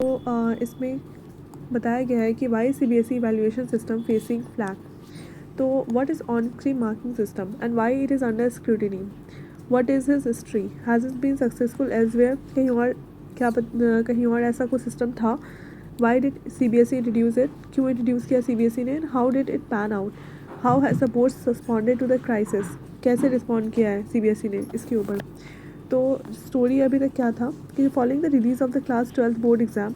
तो इसमें बताया गया है कि why CBSE evaluation system facing flak. तो what is on screen marking system and why it is under scrutiny, what is his history, has it been successful elsewhere, कहीं और कहीं और ऐसा कोई सिस्टम था, why did CBSE introduce it, क्यों introduce किया CBSE ने, how did it pan out, how has the board responded to the crisis, कैसे रिस्पॉन्ड किया है CBSE ने इसके ऊपर। तो स्टोरी अभी तक क्या था कि following the release of the class 12th board exam,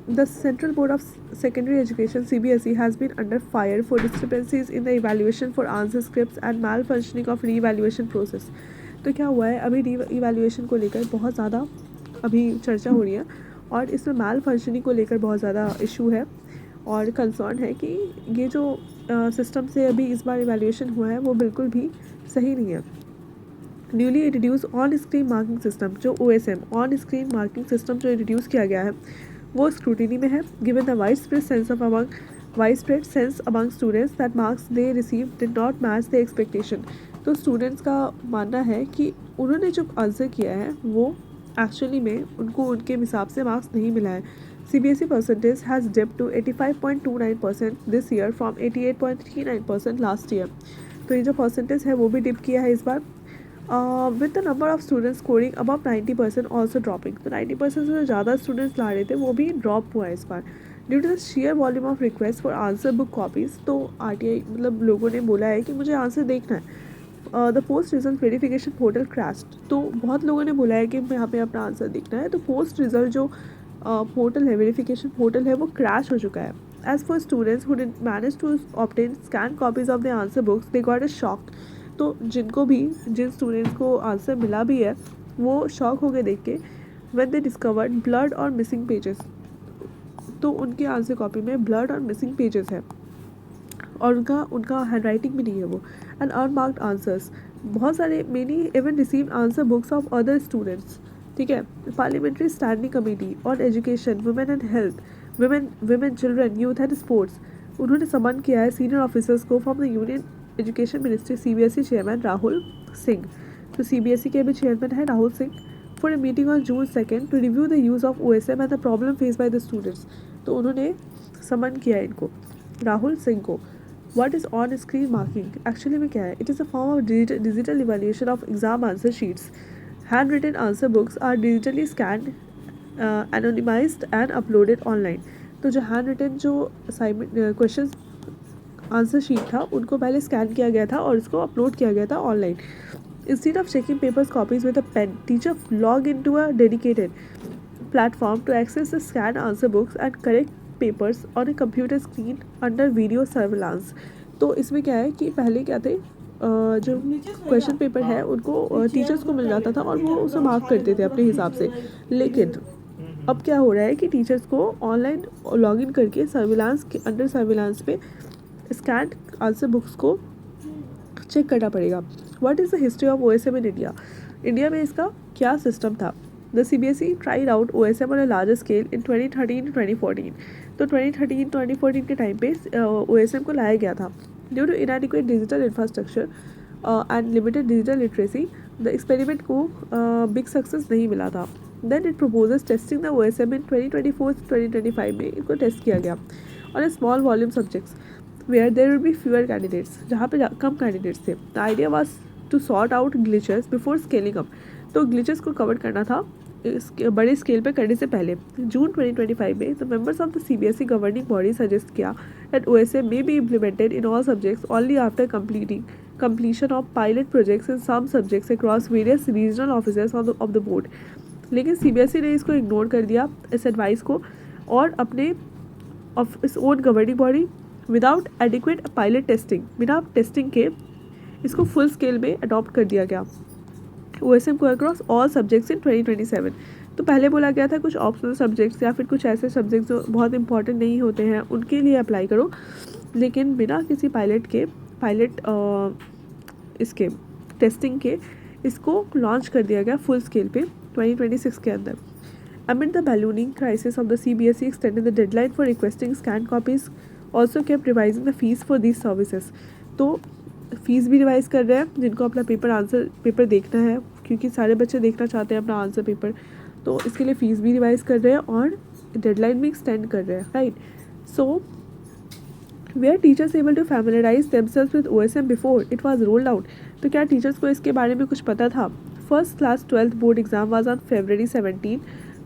the Central Board of Secondary Education CBSE has been under fire for discrepancies in the evaluation for answer scripts and malfunctioning of re-evaluation process। तो क्या हुआ है, अभी री-evaluation को लेकर बहुत ज़्यादा अभी चर्चा हो रही है और इसमें माल फंक्शनिंग को लेकर बहुत ज़्यादा इशू है और कंसर्न है कि ये जो सिस्टम से अभी इस बार इवैल्यूएशन हुआ है वो बिल्कुल भी सही नहीं है। Newly introduce on screen marking system, जो OSM on screen marking system जो इंट्रोड्यूस किया गया है वो स्क्रूटिनी में है, given the wide spread sense among students that marks they receive did not match the expectation. तो स्टूडेंट्स का मानना है कि उन्होंने जो आंसर किया है वो एक्चुअली में उनको उनके हिसाब से मार्क्स नहीं मिला है। CBSE percentage has dipped to 85.29% this year from 88.39% last year. तो ये जो परसेंटेज है वो भी डिप किया है इस बार, with the number of students scoring above 90% also dropping. तो 90% से ज़्यादा स्टूडेंट्स ला रहे थे वो भी ड्रॉप हुआ है इस बार due to the sheer volume of request for answer book copies. तो RTI मतलब लोगों ने बोला है कि मुझे आंसर देखना है। The post result verification portal crashed. तो बहुत लोगों ने बोला है कि यहाँ पे अपना आंसर देखना है, तो पोस्ट रिजल्ट जो पोर्टल है, वेरिफिकेशन पोर्टल है, वो क्रैश हो चुका है। As for students who did manage to obtain scan copies of the answer books they got a shock. तो जिन स्टूडेंट्स को आंसर मिला भी है वो शॉक हो गए देख के व्हेन दे डिस्कवर्ड ब्लड और मिसिंग पेजेस। तो उनकी आंसर कॉपी में ब्लड और मिसिंग पेजेस है और उनका हैंड राइटिंग भी नहीं है वो। एंड अनमार्क्ड आंसर्स, बहुत सारे many even receive answer books of other students. ठीक है, parliamentary standing committee on education, women and health, women children, youth and sports, उन्होंने समन किया है सीनियर ऑफिसर्स को from the union education ministry CBSE chairman Rahul Singh. तो CBSE के भी chairman है Rahul Singh, for a meeting on June 2 to review the use of OSM and the problem face by the students. तो उन्होंने समन किया इनको, राहुल सिंह को। What is on screen marking, actually में क्या है, it is a form of digital evaluation of exam answer sheets. Handwritten answer books are digitally scan anonymised and uploaded online. तो जो हैंड रिटन जो question answer sheet था उनको पहले scan किया गया था और उसको अपलोड किया गया था online. Instead of checking papers copies with a pen, teacher log in to a dedicated platform to access the scanned answer books and correct papers on a computer screen under video surveillance। तो इसमें क्या है कि पहले क्या थे, जो question paper है उनको टीचर्स को मिल जाता था और वो उसे मार्क करते थे अपने हिसाब से। लेकिन अब क्या हो रहा है कि टीचर्स को ऑनलाइन लॉगिन करके सर्विलांस के अंडर सर्विलांस पे स्कैन्ड आंसर बुक्स को चेक करना पड़ेगा। What is the history of OSM in India, India में इसका क्या सिस्टम था। The CBSE tried out OSM on a larger scale in 2013-2014। तो 2013-2014 के टाइम पे OSM को लाया गया था। Due to inadequate digital infrastructure and limited digital literacy, the experiment को बिग सक्सेस नहीं मिला था। Then it proposes testing the OSM in 2024-2025 में इनको टेस्ट किया गया और a small volume subjects where there will be fewer candidates, जहाँ पे कम कैंडिडेट्स थे। The idea was to sort out glitches before scaling up. तो ग्लिचेस को कवर करना था बड़े स्केल पे करने से पहले। जून 2025 में the members of the CBSE governing body suggest किया that OSM may be implemented in all subjects only after completion of pilot projects in some subjects across various regional offices of the board। लेकिन CBSE ने इसको ignore कर दिया इस advice को और अपने इस own governing body without adequate pilot testing, बिना टेस्टिंग के इसको फुल स्केल में अडॉप्ट कर दिया गया OSM को अक्रॉस ऑल सब्जेक्ट्स इन 2027। तो पहले बोला गया था कुछ ऑप्शनल सब्जेक्ट्स या फिर कुछ ऐसे सब्जेक्ट्स जो बहुत इंपॉर्टेंट नहीं होते हैं उनके लिए अप्लाई करो, लेकिन बिना किसी पायलट इसके टेस्टिंग के इसको लॉन्च कर दिया गया फुल स्केल पे 2026 के अंदर। Amid the ballooning crisis of the CBSE extended the deadline for requesting scanned copies, also kept revising the fees for these services। तो फीस भी रिवाइज कर रहे हैं जिनको अपना आंसर पेपर देखना है, क्योंकि सारे बच्चे देखना चाहते हैं अपना आंसर पेपर। तो इसके लिए फ़ीस भी रिवाइज़ कर रहे हैं और डेडलाइन भी एक्सटेंड कर रहे हैं, right. So where teachers able to familiarise themselves with OSM before it was rolled out. तो क्या टीचर्स को इसके बारे में कुछ पता था? First class 12th board exam was on February 17.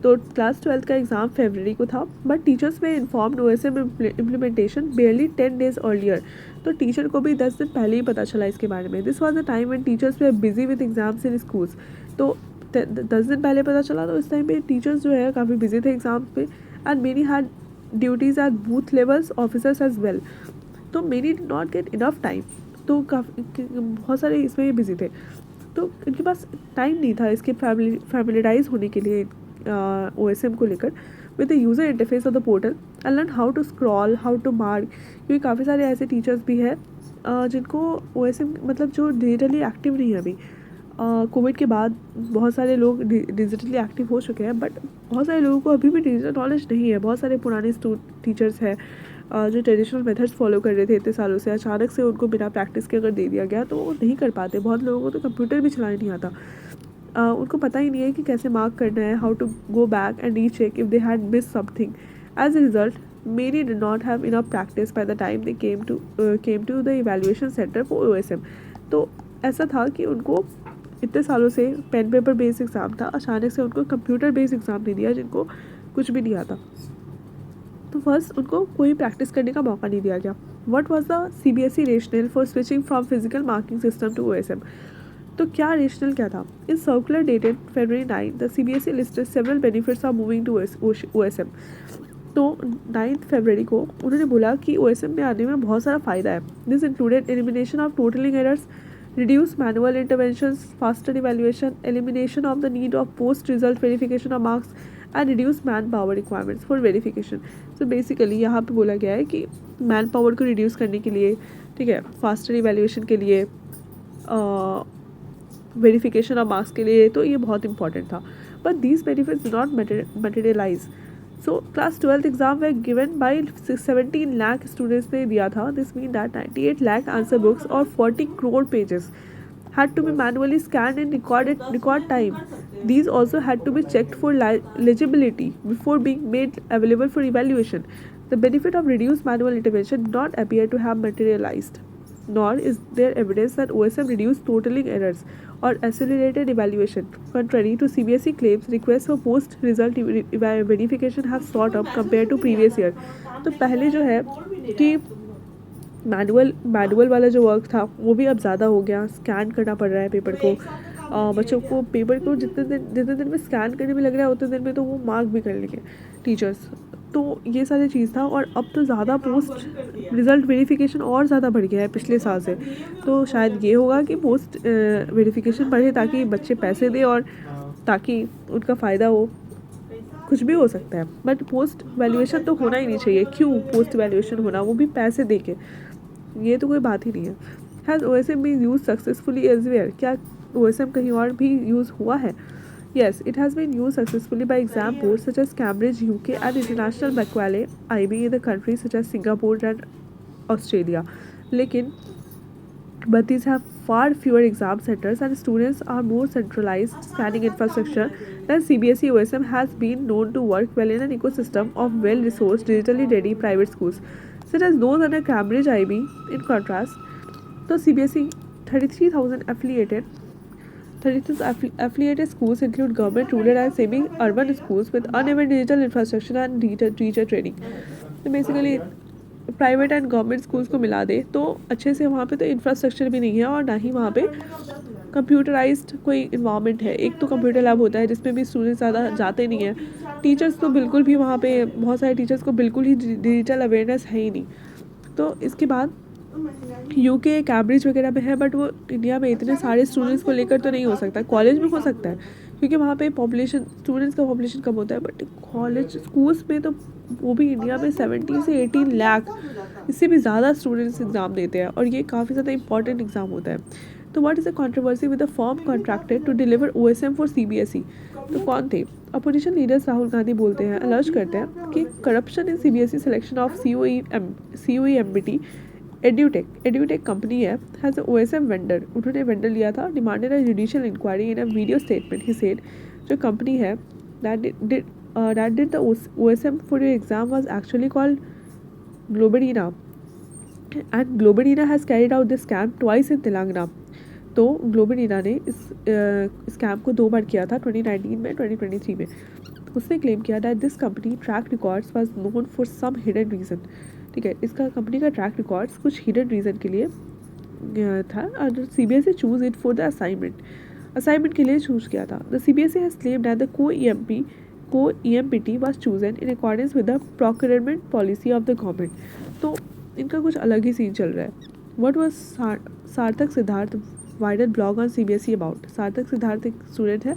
तो क्लास 12th का एग्ज़ाम फरवरी को था, बट टीचर्स में informed OSM implementation बेयरली 10 days earlier. तो टीचर को भी 10 दिन पहले ही पता चला इसके बारे में. This was the time when teachers way busy with exams in schools. तो 10 दिन पहले पता चला, तो इस टाइम पे टीचर्स जो है काफ़ी बिजी थे एग्जाम पे. And many had duties at booth levels officers as well. तो many did not get enough time. तो काफ़ी बहुत सारे इसमें बिजी थे, तो इनके पास टाइम नहीं था इसके फैमिलिटाइज होने के लिए OSM को लेकर with the user interface of the portal and learn how to scroll, how to mark. क्योंकि काफ़ी सारे ऐसे टीचर्स भी हैं जिनको OSM मतलब जो डिजिटली एक्टिव नहीं है अभी. कोविड के बाद बहुत सारे लोग डिजिटली एक्टिव हो चुके हैं, बट बहुत सारे लोगों को अभी भी डिजिटल नॉलेज नहीं है. बहुत सारे पुराने टीचर्स हैं जो ट्रेडिशनल मेथड्स फॉलो कर रहे थे इतने सालों से, अचानक से उनको बिना प्रैक्टिस के अगर दे दिया गया तो वो नहीं कर पाते. बहुत लोगों को तो कंप्यूटर भी चलाने नहीं आता. उनको पता ही नहीं है कि कैसे मार्क करना है, how to go back and recheck if they had miss something. As a result many did not have enough practice by the time they came to the evaluation center for OSM. तो ऐसा था कि उनको इतने सालों से pen paper based exam था, अचानक से उनको कंप्यूटर बेस्ड एग्ज़ाम दे दिया जिनको कुछ भी नहीं आता. तो फर्स्ट उनको कोई प्रैक्टिस करने का मौका नहीं दिया गया. What was the CBSE rational for switching from physical marking system to OSM. तो क्या रेशनल क्या था? In circular dated February 9 the CBSE listed several benefits of moving to OSM. तो 9 फरवरी को उन्होंने बोला कि OSM में आने में बहुत सारा फ़ायदा है. This included elimination of totalling errors, reduce manual interventions, faster evaluation, elimination of the need of post-result verification of marks, and reduce manpower requirements for verification. So basically यहाँ पे बोला गया है कि मैन पावर को रिड्यूस करने के लिए, ठीक है, फास्टर इवेल्यूएशन के लिए, वेरिफिकेशन ऑफ मार्क्स के लिए, तो ये बहुत इंपॉर्टेंट था. But these benefits do not materialise. So class 12th exam were given by 17 lakh students ने दिया था. This mean that 98 lakh answer books और 40 crore pages had to be manually scanned in record time. These also had to be checked for legibility before being made available for evaluation. The benefit of reduced manual intervention did not appear to have materialized, nor is there evidence that OSM reduced totaling errors or accelerated evaluation. Contrary to CBSE claims, requests for post-result verification have shot up compared to previous year. तो पहले जो है कि manual वाला जो work था वो भी अब ज़्यादा हो गया. स्कैन करना पड़ रहा है पेपर को. बच्चों को पेपर को जितने दिन में स्कैन करने में लग रहा है उतने दिन में तो वो मार्क भी कर लेंगे टीचर्स. तो ये सारी चीज़ था. और अब तो ज़्यादा पोस्ट रिज़ल्ट वेरिफिकेशन और ज़्यादा बढ़ गया है पिछले साल से. तो शायद ये होगा कि पोस्ट वेरिफिकेशन बढ़े ताकि बच्चे पैसे दें और ताकि उनका फ़ायदा हो. कुछ भी हो सकता है, बट पोस्ट वैल्यूएशन तो होना ही नहीं चाहिए. क्यों पोस्ट वैल्यूएशन होना, वो भी पैसे दे के? ये तो कोई बात ही नहीं है. Has OSM been use successfully elsewhere. क्या OSM कहीं और भी यूज़ हुआ है? Yes, it has been used successfully by exam boards such as Cambridge, UK, and International Macaulay IB in the countries such as Singapore and Australia. लेकिन but these have far fewer exam centers and students are more centralized scanning infrastructure than CBSE. OSM has been known to work well in an ecosystem of well-resourced, digitally ready private schools such as those under Cambridge IB. In contrast, the CBSE 32 affiliated schools include government, rural and semi-urban schools with uneven digital infrastructure and teacher training. तो basically private and government schools को मिला दे तो अच्छे से वहाँ पे तो infrastructure भी नहीं है और ना ही वहाँ पे कंप्यूटराइज्ड कोई इन्वायरमेंट है. एक तो कंप्यूटर लैब होता है जिसमें भी स्टूडेंट्स ज़्यादा जाते नहीं हैं. टीचर्स तो बिल्कुल भी वहाँ पे, बहुत सारे टीचर्स को बिल्कुल ही डिजिटल अवेयरनेस है ही नहीं. तो इसके बाद UK कैम्ब्रिज वगैरह में है, बट वो इंडिया में इतने सारे स्टूडेंट्स को लेकर तो नहीं हो सकता. कॉलेज में हो सकता है क्योंकि वहाँ पे पॉपुलेशन, स्टूडेंट्स का पॉपुलेशन कम होता है. बट कॉलेज स्कूल्स में तो वो भी इंडिया में 17 से 18 लाख, इससे भी ज़्यादा स्टूडेंट्स एग्ज़ाम देते हैं और ये काफ़ी ज़्यादा इंपॉर्टेंट एग्ज़ाम होता है. तो what is the controversy with the firm contracted to deliver OSM for CBSE. तो कौन थे? अपोजिशन लीडर्स राहुल गांधी बोलते हैं, अलर्ज करते हैं कि corruption in CBSE selection of COE MBT. Edutech company है हैज़ OSM वेंडर. उन्होंने वेंडर लिया था. Demanded a judicial inquiry in a video statement. He said, जो कंपनी है that did the OSM for your exam was actually called Globalina, and Globalina has carried out this scam twice in Telangana. तो ग्लोबलिना ने इस scam को 2 बार किया था, 2019 में, 2023 में. उसने क्लेम किया that this company track records was known for some hidden reason. ठीक है, इसका कंपनी का ट्रैक रिकॉर्ड्स कुछ हिडन रीज़न के लिए था और CBSE choose it for the assignment के लिए चूज किया था. The CBSE has claimed that the co EMPT was chosen in accordance with the procurement policy of the government. तो इनका कुछ अलग ही सीन चल रहा है. व्हाट वाज सार्थक Siddharth viral blog on CBSE about. सार्थक सिद्धार्थ एक स्टूडेंट है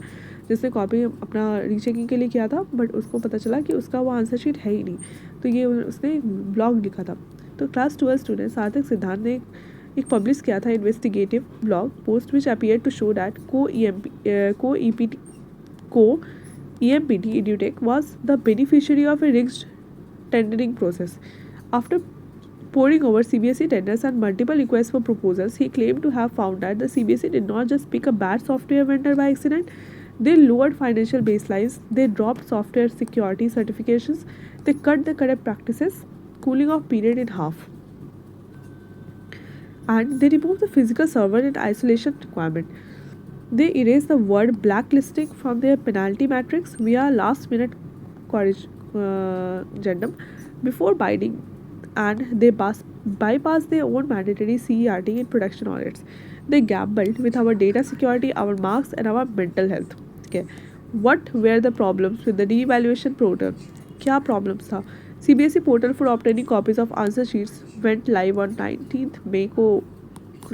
जिसने कॉपी अपना रीचेकिंग के लिए किया था, बट उसको पता चला कि उसका वो आंसर शीट है ही नहीं, तो ये उसने एक ब्लॉग लिखा था. तो क्लास 12 स्टूडेंट सार्थक सिद्धार्थ ने एक पब्लिश किया था investigative blog post which appear to show that co EMPT EduTech was the beneficiary of a rigged tendering process. After poring over CBSE tenders and multiple requests for proposals, he claimed to have found that the CBSE did not just pick a bad software vendor by accident, they lowered financial baselines, they dropped software security certifications, they cut the corrupt practices, cooling off period in half, and they removed the physical server and isolation requirement. They erased the word blacklisting from their penalty matrix via last-minute corrigendum before binding, and they bypassed their own mandatory CERT in production audits. They gambled with our data security, our marks, and our mental health. Okay, what were the problems with the re-evaluation portal? क्या problems था? CBSE portal for obtaining copies of answer sheets went live on 19th May को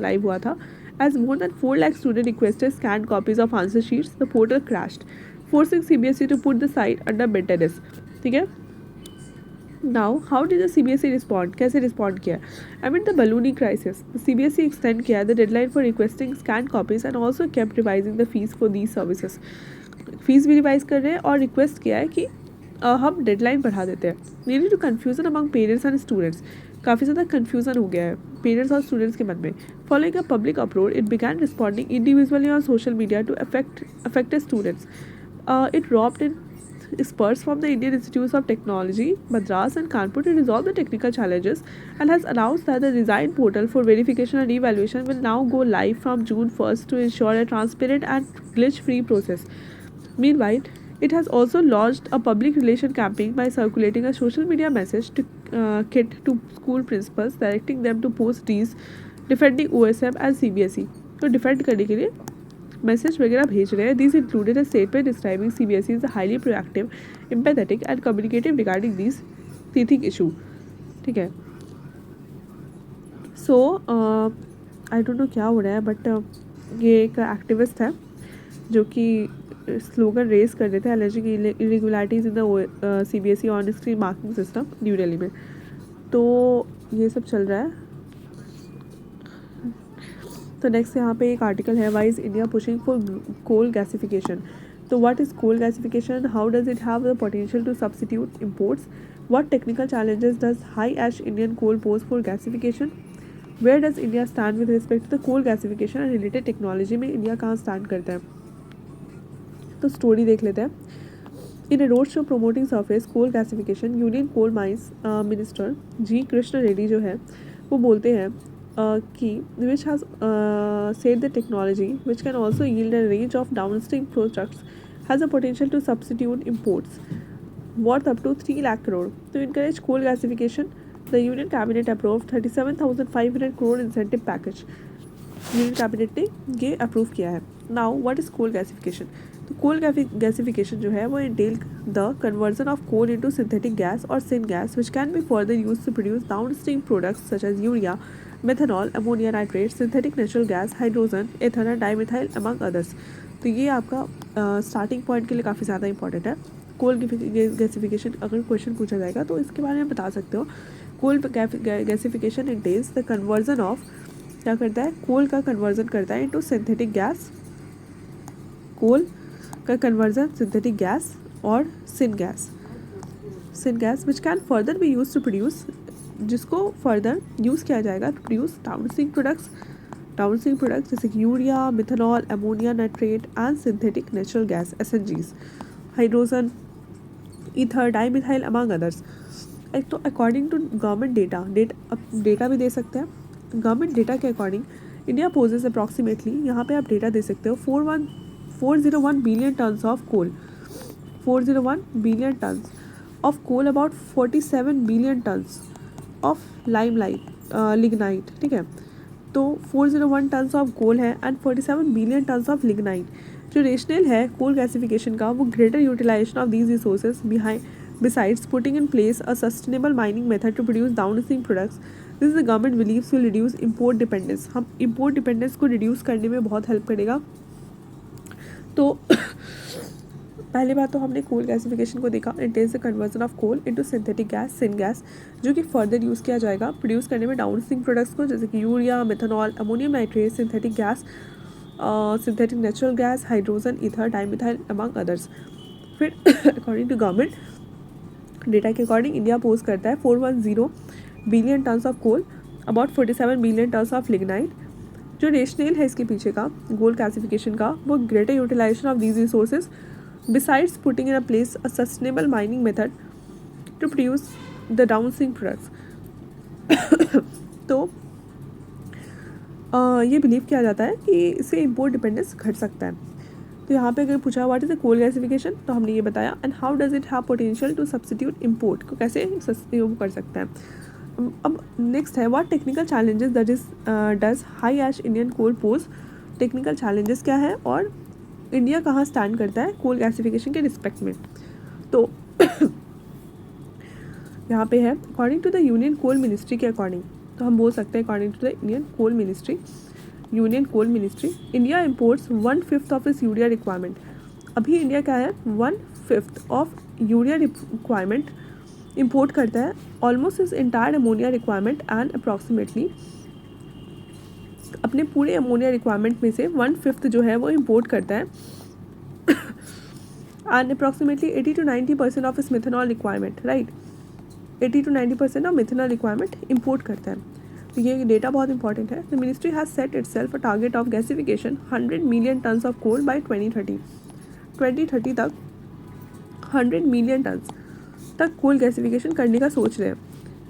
live हुआ था. As more than 4 lakh students requested scanned copies of answer sheets, the portal crashed, forcing CBSE to put the site under maintenance. ठीक है? Now, how did the CBSE respond? कैसे respond किया? Amid the ballooning crisis, the CBSE extend किया the deadline for requesting scanned copies and also kept revising the fees for these services. Fees भी revise कर रहे हैं और request किया है कि हम डेडलाइन बढ़ा देते हैं. Leading to confusion among parents and students. काफ़ी ज़्यादा कन्फ्यूजन हो गया है पेरेंट्स और स्टूडेंट्स के मन में. Following a public upload, it began responding individually on social media to affected students. It robbed in spurs from the Indian Institutes of Technology, Madras and Kanpur to resolve the technical challenges, and has announced that the design portal for verification and evaluation will now go live from June 1st to ensure a transparent and glitch-free process. Meanwhile, it has also launched a public relation campaign by circulating a social media message to kit to school principals directing them to post these defending OSM and CBSE. तो defend करने के लिए message वगैरह भेज रहे हैं. These included a statement describing CBSE as a highly proactive, empathetic and communicative regarding these teething issue. ठीक है. सो आई डोंट नो क्या हो रहा है, बट ये एक एक्टिविस्ट है जो कि स्लोगन रेस कर रहे थे aliasing irregularities in the CBSE on screen marking system new Delhi में. तो ये सब चल रहा है. तो नेक्स्ट यहाँ पे एक आर्टिकल है, why is India pushing for coal gasification. तो what is coal gasification, how does it have the potential to substitute imports, what technical challenges does high ash Indian coal pose for gasification, where does India stand with respect to the coal gasification and related technology में India कहाँ stand करता है. तो story देख लेते हैं. In a road show promoting surface coal gasification, union coal mines minister G Krishna Reddy जो है वो बोलते हैं कि which has said the technology which can also yield a range of downstream products has a potential to substitute imports worth up to 3 lakh crore. To encourage coal gasification, the Union Cabinet approved 37,500 crore incentive package. Union Cabinet ने ये approve किया है. Now, what is coal gasification? तो coal gasification जो है वो entail the conversion of coal into synthetic gas or syngas which can be further used to produce downstream products such as urea, methanol, ammonia nitrate, synthetic natural gas, hydrogen, ethanol, dimethyl among others. तो ये आपका starting point के लिए काफ़ी ज़्यादा important है. Coal gasification अगर question पूछा जाएगा तो इसके बारे में बता सकते हो. Coal gasification entails the conversion of, क्या करता है, कोल का कन्वर्जन करता है इनटू सिंथेटिक गैस, कोल का कन्वर्जन सिंथेटिक गैस और syngas which can further be use to produce, जिसको फर्दर यूज़ किया जाएगा टू प्रोड्यूस डाउनस्ट्रीम प्रोडक्ट्स जैसे कि urea, methanol, ammonia nitrate and synthetic natural gas SNGs. Hydrogen, ether, dimethyl among others. तो according to government data भी दे सकते हैं। गवर्नमेंट डेटा के अकॉर्डिंग इंडिया पोजेस अप्रॉक्सीमेटली, यहाँ पे आप डेटा दे सकते हो, 401 billion turns of coal, 401 billion turns of coal, about 47 billion turns of lignite, ठीक है। तो 401 टन्स ऑफ कोल है and 47 billion turns of lignite. जो रेशनल है कोल गैसिफिकेशन का, वो greater utilisation of these resources besides putting in place a sustainable mining method to produce downstream products. This the government believes will reduce import dependence. हम import dependence को reduce करने में बहुत help करेगा। तो पहली बात तो हमने कोल गैसिफिकेशन को देखा, it is the conversion of coal into synthetic gas, syngas, जो कि फर्दर यूज़ किया जाएगा प्रोड्यूस करने में डाउनस्ट्रीम प्रोडक्ट्स को, जैसे कि urea, methanol, ammonium nitrate, synthetic gas, synthetic natural gas, hydrogen, ether, dimethyl among others. फिर अकॉर्डिंग टू गवर्नमेंट डेटा के अकॉर्डिंग इंडिया पोस्ट करता है 410 billion turns of coal, about 47 billion turns of lignite. जो rational है इसके पीछे का coal classification का, वो greater utilisation of these resources besides putting in a place a sustainable mining method to produce the downstream products. तो ये believe किया जाता है कि इससे इम्पोर्ट डिपेंडेंस घट सकता है। तो यहाँ पे अगर पूछा what is the coal gasification, तो हमने ये बताया, and how does it have potential to substitute import, को कैसे वो कर सकता है। अब नेक्स्ट है what technical challenges that is does high ash Indian coal pose. Technical challenges क्या है और इंडिया कहाँ स्टैंड करता है कोल गैसिफिकेशन के रिस्पेक्ट में। तो यहाँ पे है according to the union coal ministry के अकॉर्डिंग, तो हम बोल सकते हैं according to the union coal ministry, India imports 1/5 of its urea requirement. अभी इंडिया क्या है 1/5 ऑफ यूरिया रिक्वायरमेंट इम्पोर्ट करता है, almost is entire ammonia requirement, and approximately अपने पूरे अमोनिया रिक्वायरमेंट में से 1/5 जो है वो इम्पोर्ट करता है, and approximately 80 to 90% of its methanol requirement, right, 80 to 90% of methanol requirement import करता है। तो ये डेटा बहुत इंपॉर्टेंट है। The ministry has set itself a target of gasification 100 million tons of coal by 2030 तक 100 मिलियन टन्स तक coal gasification करने का सोच रहे हैं।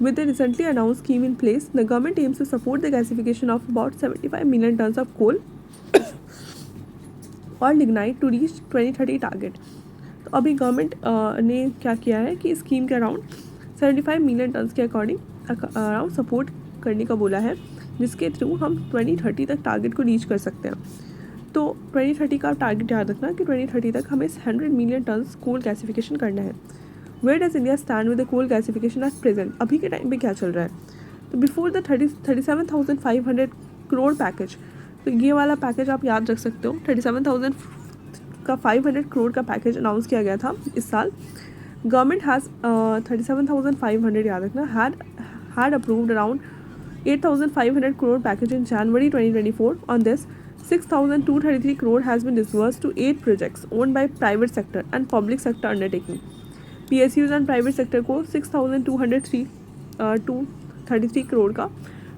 With the recently announce scheme in place, the government aims to support the gasification of about 75 million tons of coal और lignite to reach 2030 target. तो अभी गवर्नमेंट ने क्या किया है कि स्कीम के अराउंड 75 मिलियन टन्स के अराउंड सपोर्ट करने का बोला है, जिसके थ्रू हम 2030 तक टारगेट को रीच कर सकते हैं। तो 2030 का टारगेट याद रखना कि 2030 तक हमें 100 मिलियन टन्स कोल गैसिफिकेशन करना है। Where does India stand with the coal gasification at present, अभी के टाइम पे क्या चल रहा है। तो बिफोर द 37,500 करोड़ पैकेज, तो ये वाला पैकेज आप याद रख सकते हो, 37,000 का 500 करोड़ का पैकेज अनाउंस किया गया था इस साल। गवर्नमेंट हैज़ 37,500 याद रखना had approved around 8,500 crore package in January 2024. On this, 6,233 crore has been disbursed to 8 projects owned by private sector and public sector undertaking. PSUs and private sector को 6,233 करोड़ का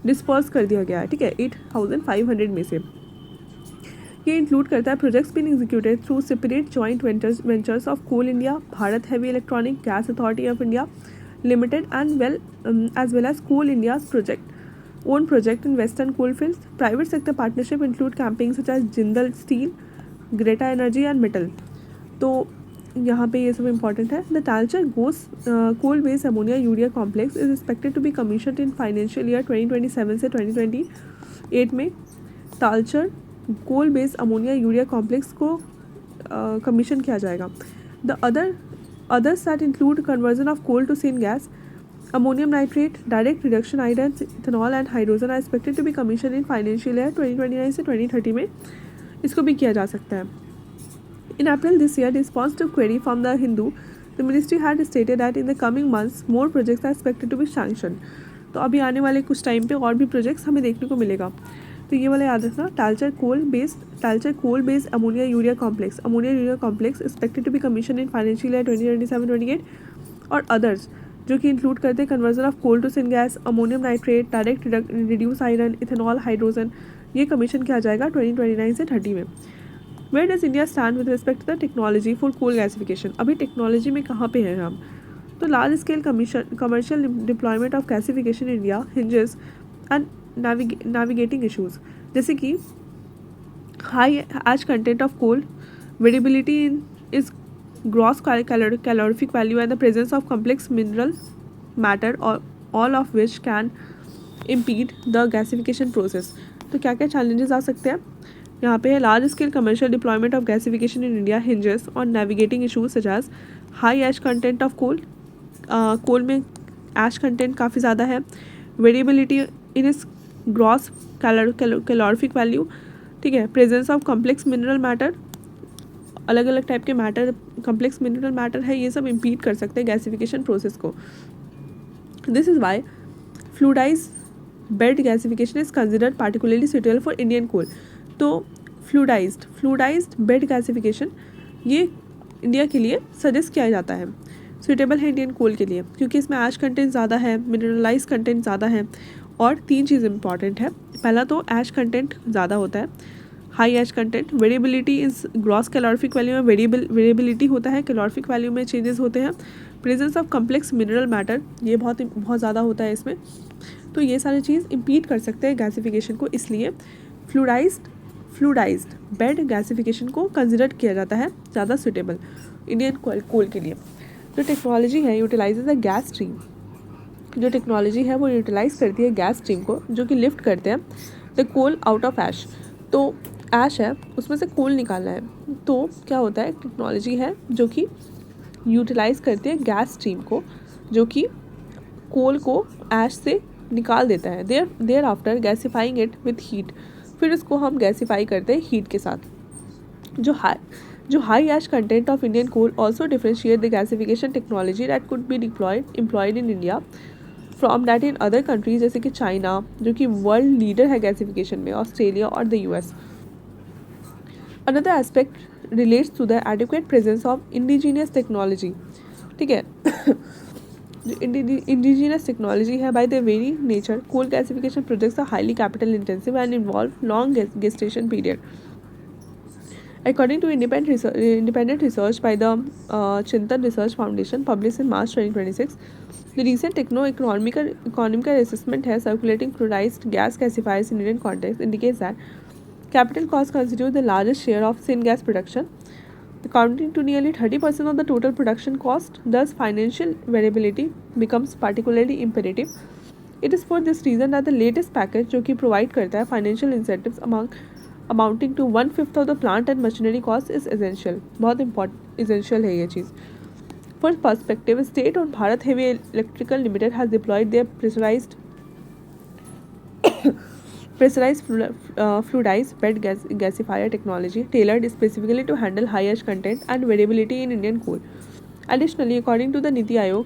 disperse कर दिया गया है, ठीक है, 8,500 में से। ये इंक्लूड करता है projects being executed through separate joint ventures of Coal India, Bharat Heavy Electronic Gas Authority of India Limited, and as well as Coal India's own project in Western coalfields. Private sector partnership include campaigns such as Jindal Steel, Greta Energy and Metal. तो यहाँ पे ये सब important है। The Talcher coal based ammonia urea complex is expected to be commissioned in financial year 2027 से 2028 में। Talcher coal based ammonia urea complex को commission किया जाएगा। The others that include conversion of coal to syngas, ammonium nitrate, direct reduction iron, ethanol and hydrogen are expected to be commissioned in financial year 2029 से 2030 में इसको भी किया जा सकता है। In April this year, in response to query from the Hindu, the ministry had stated that in the coming months more projects are expected to be sanctioned. तो अभी आने वाले कुछ टाइम पे और भी प्रोजेक्ट्स हमें देखने को मिलेगा। तो ये वाला याद रखना, Talcher coal based ammonia urea complex expected to be commission in financial year 2027-28, और अदर्स जो कि इंक्लूड करते हैं conversion of coal to syngas, ammonium nitrate, direct reduce iron, ethanol, hydrogen, ये कमीशन किया जाएगा 2029 से 30 में। Where does India stand with respect to the technology for coal gasification? अभी टेक्नोलॉजी में कहाँ पे हैं हम? तो large scale commercial deployment of gasification in India hinges and navigating issues, जैसे कि high ash content of coal, variability in its gross calorific value and the presence of complex mineral matter, or all of which can impede the gasification process. तो क्या क्या challenges आ सकते हैं यहाँ पे है? Large scale commercial deployment of gasification in India hinges on navigating issues such as high ash content of coal, coal में ash content काफ़ी ज़्यादा है, वेरिएबिलिटी इन इस ग्रॉस कैलोरिफिक वैल्यू, ठीक है, presence of complex mineral matter, अलग अलग type के मैटर, कॉम्प्लेक्स मिनरल मैटर है, ये सब इम्पीड कर सकते हैं गैसिफिकेशन प्रोसेस को. This is why fluidise bed gasification is considered particularly suitable for Indian coal. तो फ्लूडाइज्ड बेड गैसिफिकेशन ये इंडिया के लिए सजेस्ट किया जाता है, सुटेबल है इंडियन कोल के लिए, क्योंकि इसमें ऐश कंटेंट ज़्यादा है, मिनरलाइज कंटेंट ज़्यादा है, और 3 चीज़ इंपॉर्टेंट है. पहला तो ऐश कंटेंट ज़्यादा होता है, high ash content, variability is gross calorific value में वेरिएबिलिटी होता है, कैलोरिफिक वैल्यू में चेंजेस होते हैं, presence of complex mineral matter ये बहुत ज़्यादा होता है इसमें. तो ये सारी चीज़ इम्पीड कर सकते हैं गैसिफिकेशन को, इसलिए फ्लूडाइज्ड बेड गैसिफिकेशन को कंसिडर किया जाता है ज़्यादा सुटेबल इंडियन कोल के लिए. जो टेक्नोलॉजी है यूटिलाइजेज द गैस स्ट्रीम, जो टेक्नोलॉजी है वो यूटिलाइज़ करती है गैस स्ट्रीम को, जो कि लिफ्ट करते हैं द कोल आउट ऑफ ऐश. तो ऐश है उसमें से कोल निकालना है, तो क्या होता है, टेक्नोलॉजी है जो कि यूटिलाइज़ करती है गैस स्ट्रीम को, जो कि कोल को ऐश से निकाल देता है. Thereafter gasifying it with heat, फिर इसको हम गैसिफाई करते हैं हीट के साथ. जो high ash content of Indian coal also differentiate the gasification technology that could be employed in India from that in other countries, जैसे कि चाइना जो कि वर्ल्ड लीडर है गैसिफिकेशन में, ऑस्ट्रेलिया और the US. Another aspect relates to the adequate presence of indigenous technology. ठीक है, जो इंडिजीनियस टेक्नोलॉजी है, by the very nature coal gasification projects are highly capital intensive and involve long gestation period. According to independent research by the Chintan Research Foundation published in March 2026, the recent economical assessment has circulating fluidized gas gasifiers in Indian context indicates that capital costs constitute the largest share of syngas production, accounting to nearly 30% of the total production cost. Thus, financial variability becomes particularly imperative. It is for this reason that the latest package, जो कि provide करता है financial incentives amounting to 1/5 of the plant and machinery cost, is essential. बहुत essential है ये चीज़. For perspective, state-owned Bharat Heavy Electrical Limited has deployed their pressurized fluidized bed gasifier technology tailored specifically to handle high ash content and variability in Indian coal. Additionally, according to the NITI Aayog,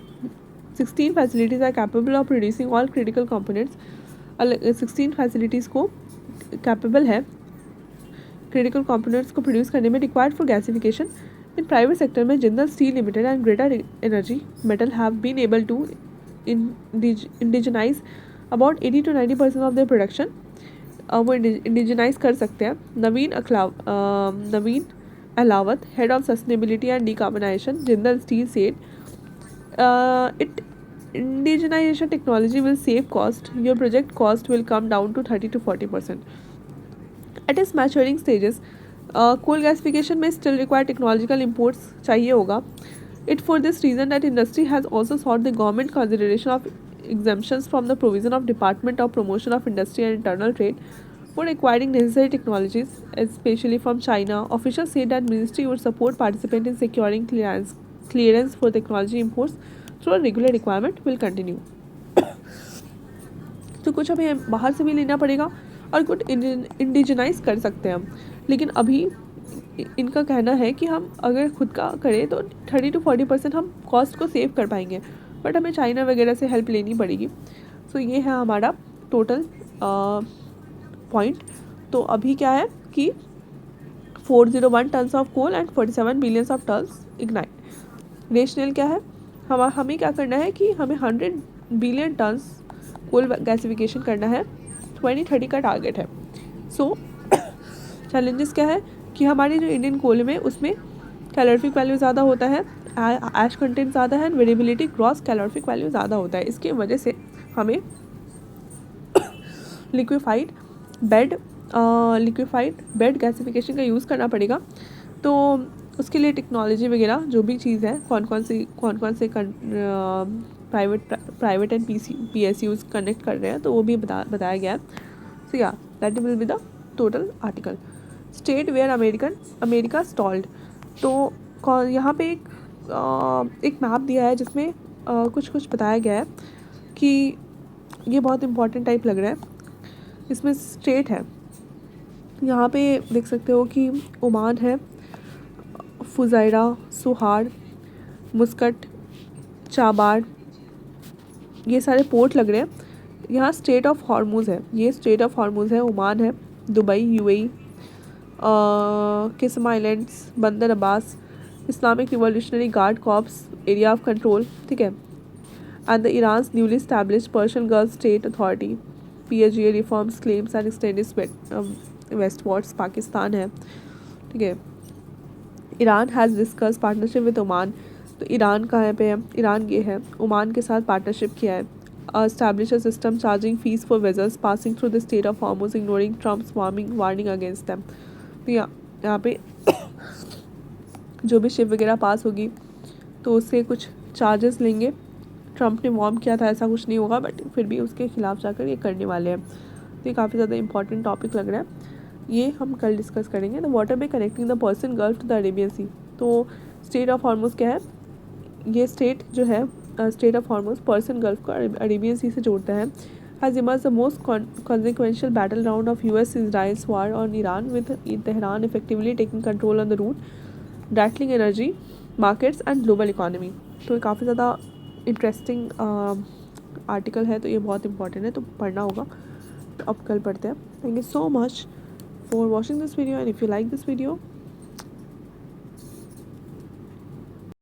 16 facilities are capable of producing all critical components. 16 facilities को capable है critical components को produce करने में required for gasification. In private sector में Jindal steel limited and Greater Energy Metal have been able to indigenize about 80 to 90% of their production. वो indigenize कर सकते हैं. Naveen Ahlawat, head of sustainability and decarbonisation, Jindal Steel, said it indigenization technology will save cost. Your project cost will come down to 30 to 40%. At its maturing stages, coal gasification may still require technological imports चाहिए होगा. It for this reason that industry has also sought the government consideration of exemptions from the provision of Department of Promotion of Industry and Internal Trade for acquiring necessary technologies, especially from China. Officials say that ministry would support participants in securing clearance for technology imports through a regular requirement will continue. तो कुछ हमें बाहर से भी लेना पड़ेगा और कुछ इंडिजनाइज कर सकते हैं हम, लेकिन अभी इनका कहना है कि हम अगर खुद का करें तो 30 to 40% हम कॉस्ट को सेव कर पाएंगे, बट हमें चाइना वगैरह से हेल्प लेनी पड़ेगी. सो ये है हमारा टोटल पॉइंट. तो अभी क्या है कि 401 turns of coal and 47 billions of tons lignite. Rational क्या है, हमें क्या करना है कि हमें 100 बिलियन टन्स कोल गैसिफिकेशन करना है, 2030 का टारगेट है. सो चैलेंजेस क्या है कि हमारे जो इंडियन कोल में उसमें कैलोरीफिक वैल्यू ज़्यादा होता है, ऐश कंटेंट ज़्यादा है, वेरिएबिलिटी ग्रॉस कैलोरीफिक वैल्यू ज़्यादा होता है। इसकी वजह से हमें लिक्विफाइड बेड गैसिफिकेशन का यूज़ करना पड़ेगा। तो उसके लिए टेक्नोलॉजी वगैरह जो भी चीज़ है, कौन कौन से प्राइवेट एंड PSUs कनेक्ट कर रहे हैं, तो वो भी बताया गया है। सो या that will be the total article. State where America stalled. तो यहाँ पे एक मैप दिया है जिसमें कुछ बताया गया है कि ये बहुत इंपॉर्टेंट टाइप लग रहा है। इसमें स्टेट है, यहाँ पे देख सकते हो कि ओमान है, फुजायरा, सुहार, मुस्कट, चाबार, ये सारे पोर्ट लग रहे हैं। यहाँ स्टेट ऑफ हॉर्मुज़ है, ये स्टेट ऑफ हॉर्मुज़ है, ओमान है, Dubai UAE, Qeshm islands, Bandar Abbas, Islamic Revolutionary Guard Corps area of control, ठीक है, and the Iran's newly established Persian Gulf strait authority, PSGA reforms claims and extended westwards, Pakistan है, ठीक है। Iran has discuss partnership with Oman, तो Iran कहाँ पे है, Iran ये है, ओमान के साथ पार्टनरशिप किया है। Establish a system charging fees for vessels passing through the state of Hormuz, ignoring Trump's warning against them. तो यहाँ पे जो भी शिप वगैरह पास होगी तो उससे कुछ चार्जेस लेंगे। ट्रम्प ने वार्न किया था ऐसा कुछ नहीं होगा, बट फिर भी उसके खिलाफ जाकर ये करने वाले हैं। तो ये काफ़ी ज़्यादा इंपॉर्टेंट टॉपिक लग रहा है, ये हम कल डिस्कस करेंगे। The waterway connecting the Persian Gulf to the Arabian Sea. तो स्टेट ऑफ हॉर्मुज़ क्या है, ये स्टेट जो है state of Hormuz person gulf को अरेबियन सी से जोड़ता है। Has emerge the most consequential battle round of US-Israel's war on Iran, with Tehran effectively taking control on the route, rattling energy markets and global economy. तो ये काफ़ी ज़्यादा interesting article है, तो ये बहुत इंपॉर्टेंट है, तो पढ़ना होगा। तो अब कल पढ़ते हैं। Thank you so much for watching this video, and if you like this video